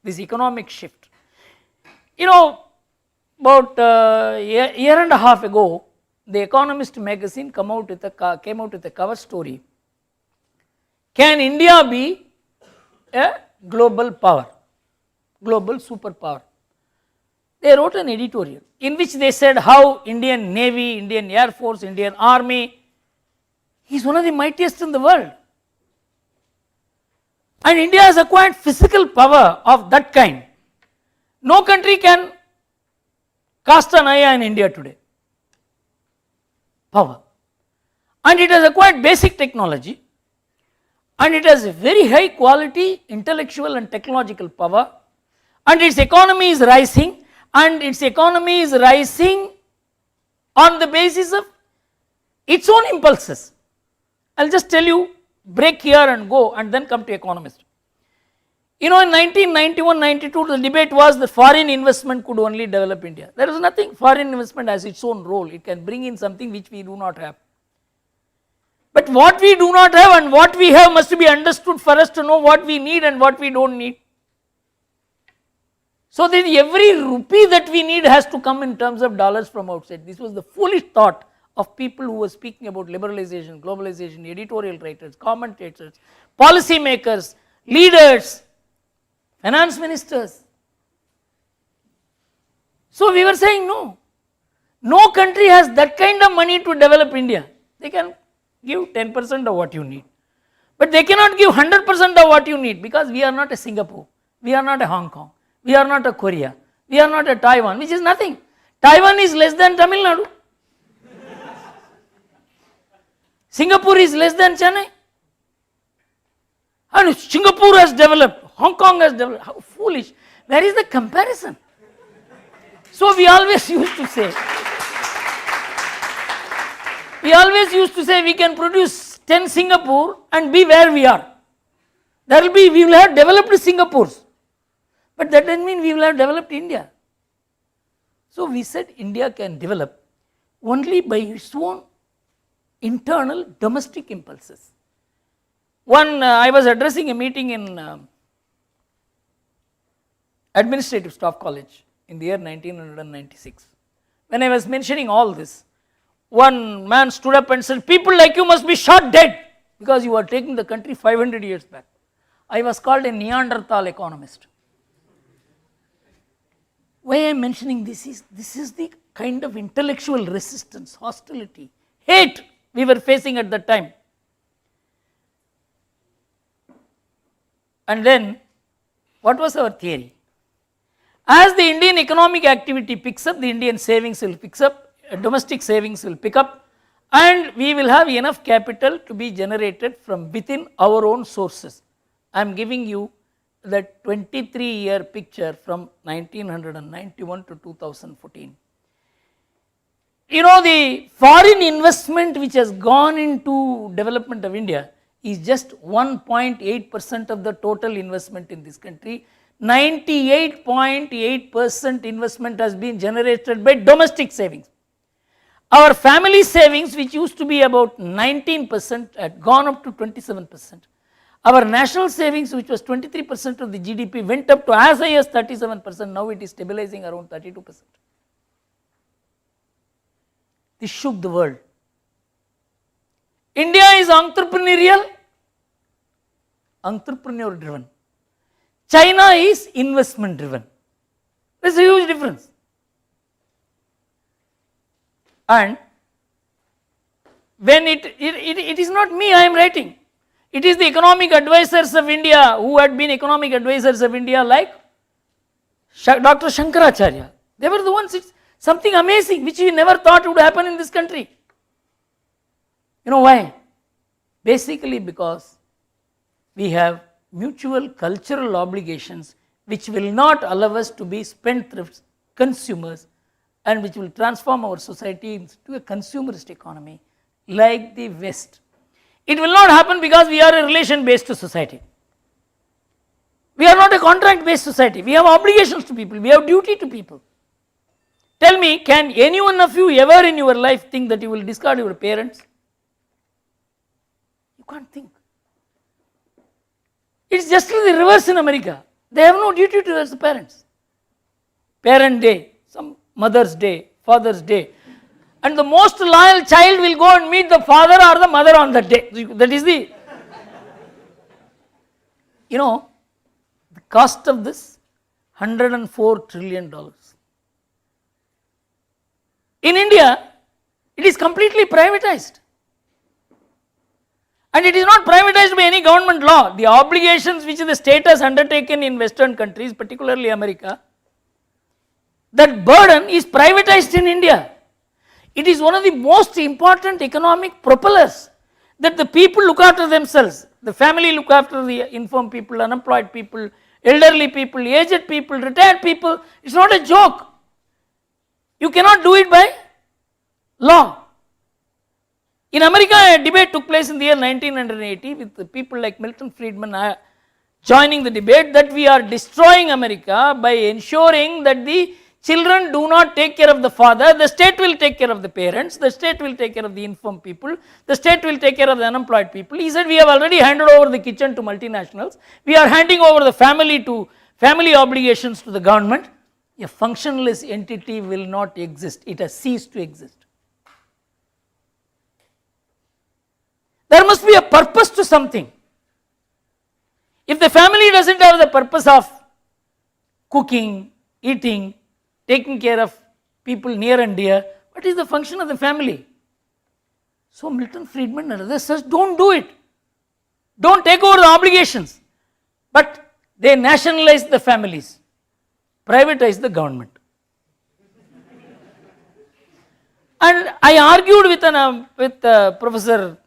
this economic shift. You know, about a year and a half ago, the Economist magazine came out with a cover story. Can India be a global power, global superpower? They wrote an editorial in which they said how Indian Navy, Indian Air Force, Indian Army is one of the mightiest in the world. And India has acquired physical power of that kind. No country can cast an eye on India today. Power. And it has acquired basic technology, and it has a very high quality intellectual and technological power, and its economy is rising, and its economy is rising on the basis of its own impulses. I will just tell you, break here and go, and then come to Economist. You know, in 1991-92, the debate was that foreign investment could only develop India. There is nothing. Foreign investment has its own role. It can bring in something which we do not have. But what we do not have and what we have must be understood for us to know what we need and what we do not need. So that every rupee that we need has to come in terms of dollars from outside. This was the foolish thought of people who were speaking about liberalization, globalization, editorial writers, commentators, policy makers, leaders, finance ministers. So we were saying no country has that kind of money to develop India. They can give 10% of what you need, but they cannot give 100% of what you need, because we are not a Singapore, we are not a Hong Kong, we are not a Korea, we are not a Taiwan, which is nothing. Taiwan is less than Tamil Nadu. Singapore is less than Chennai. And Singapore has developed, Hong Kong has developed. How foolish. Where is the comparison? So we always used to say, we can produce 10 Singapore and be where we are. We will have developed Singapores, but that does not mean we will have developed India. So we said India can develop only by its own internal domestic impulses. I was addressing a meeting in Administrative Staff College in the year 1996. When I was mentioning all this, one man stood up and said, people like you must be shot dead because you are taking the country 500 years back. I was called a Neanderthal economist. Why I am mentioning this is the kind of intellectual resistance, hostility, hate we were facing at that time. And then, what was our theory? As the Indian economic activity picks up, the Indian savings will pick up, domestic savings will pick up, and we will have enough capital to be generated from within our own sources. I am giving you the 23-year picture from 1991 to 2014. You know, the foreign investment which has gone into development of India is just 1.8% of the total investment in this country. 98.8% investment has been generated by domestic savings. Our family savings, which used to be about 19%, had gone up to 27%. Our national savings, which was 23% of the GDP, went up to as high as 37%. Now it is stabilizing around 32%. This shook the world. India is entrepreneurial, entrepreneur driven. China is investment driven. There is a huge difference. And when it is not me I am writing, it is the economic advisors of India who had been economic advisors of India, like Dr. Shankaracharya. They were the ones, it's something amazing which we never thought would happen in this country. You know why? Basically because we have mutual cultural obligations which will not allow us to be spendthrifts, consumers, and which will transform our society into a consumerist economy like the West. It will not happen because we are a relation-based society. We are not a contract-based society. We have obligations to people. We have duty to people. Tell me, can any one of you ever in your life think that you will discard your parents? You can't think. It's just the reverse in America. They have no duty towards the parents. Parent day, some Mother's Day, Father's Day. And the most loyal child will go and meet the father or the mother on that day. That is the, the cost of this, $104 trillion. In India, it is completely privatized. And it is not privatized by any government law. The obligations which the state has undertaken in Western countries, particularly America, that burden is privatized in India. It is one of the most important economic propellers, that the people look after themselves. The family look after the infirm people, unemployed people, elderly people, aged people, retired people. It is not a joke. You cannot do it by law. In America, a debate took place in the year 1980 with people like Milton Friedman joining the debate that we are destroying America by ensuring that the children do not take care of the father, the state will take care of the parents, the state will take care of the infirm people, the state will take care of the unemployed people. He said, we have already handed over the kitchen to multinationals, we are handing over the family obligations to the government. A functionless entity will not exist, it has ceased to exist. There must be a purpose to something. If the family doesn't have the purpose of cooking, eating, taking care of people near and dear, what is the function of the family? So Milton Friedman and others says, don't do it. Don't take over the obligations. But they nationalize the families, privatize the government. And I argued with Professor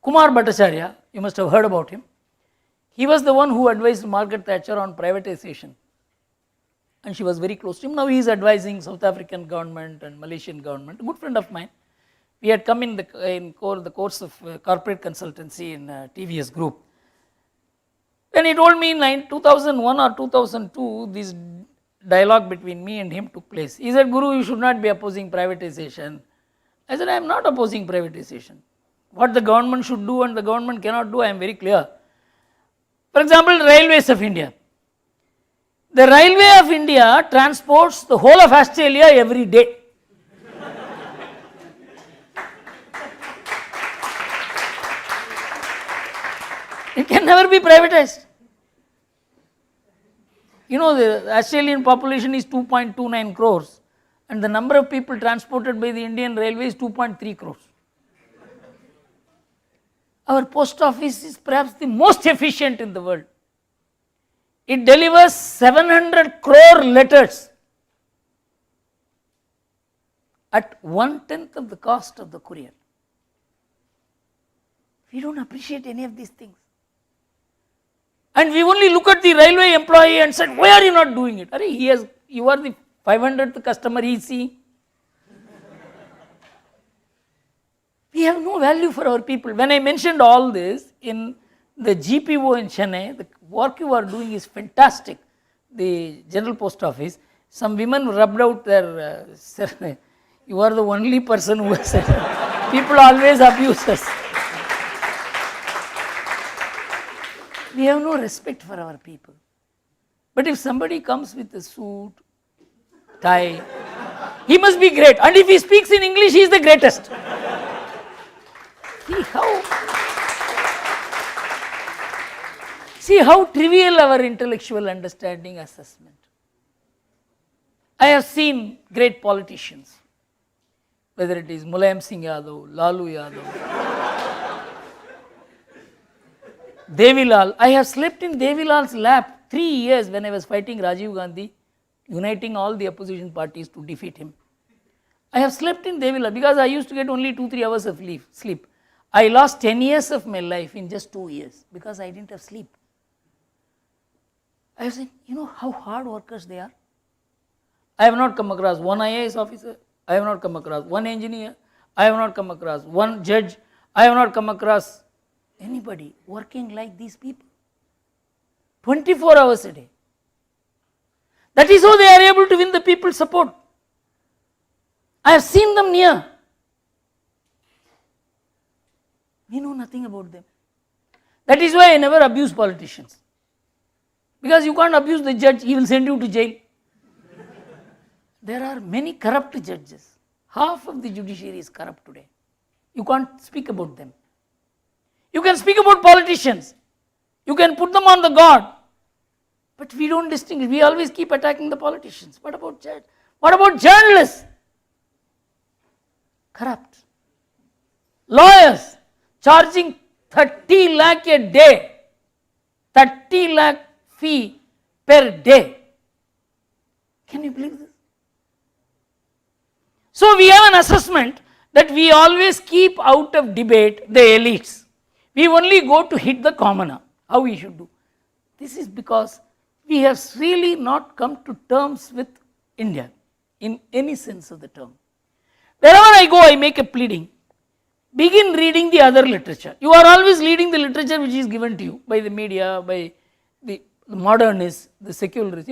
Kumar Bhattacharya, you must have heard about him. He was the one who advised Margaret Thatcher on privatization. And she was very close to him. Now he is advising South African government and Malaysian government. A good friend of mine. We had come in the course of corporate consultancy in TVS Group. When he told me in 2001 or 2002, this dialogue between me and him took place. He said, Guru, you should not be opposing privatization. I said, I am not opposing privatization. What the government should do and the government cannot do, I am very clear. For example, Railways of India. The Railway of India transports the whole of Australia every day. It can never be privatized. The Australian population is 2.29 crores and the number of people transported by the Indian Railway is 2.3 crores. Our post office is perhaps the most efficient in the world. It delivers 700 crore letters at 1/10 of the cost of the courier. We don't appreciate any of these things. And we only look at the railway employee and said, why are you not doing it? You are the 500th customer he is seeing. We have no value for our people. When I mentioned all this in the GPO in Chennai, the work you are doing is fantastic. The General Post Office, some women rubbed out their you are the only person who has said people always abuse us. We have no respect for our people. But if somebody comes with a suit, tie, he must be great. And if he speaks in English, he is the greatest. See how trivial our intellectual understanding assessment. I have seen great politicians, whether it is Mulayam Singh Yadav, Lalu Yadav, Devilal. I have slept in Devilal's lap 3 years when I was fighting Rajiv Gandhi, uniting all the opposition parties to defeat him. I have slept in Devilal because I used to get only 2-3 hours of sleep. I lost 10 years of my life in just 2 years because I didn't have sleep. I have said, how hard workers they are. I have not come across one IAS officer, I have not come across one engineer, I have not come across one judge, I have not come across anybody working like these people. 24 hours a day. That is how they are able to win the people's support. I have seen them near. We know nothing about them. That is why I never abuse politicians. Because you can't abuse the judge, he will send you to jail. There are many corrupt judges. Half of the judiciary is corrupt today. You can't speak about them. You can speak about politicians. You can put them on the guard. But we don't distinguish. We always keep attacking the politicians. What about judge? What about journalists? Corrupt. Lawyers charging 30 lakh a day. 30 lakh fee per day. Can you believe this? So we have an assessment that we always keep out of debate the elites. We only go to hit the commoner, how we should do. This is because we have really not come to terms with India in any sense of the term. Wherever I go, I make a pleading. Begin reading the other literature. You are always reading the literature which is given to you by the media, by the modernists, the secularists.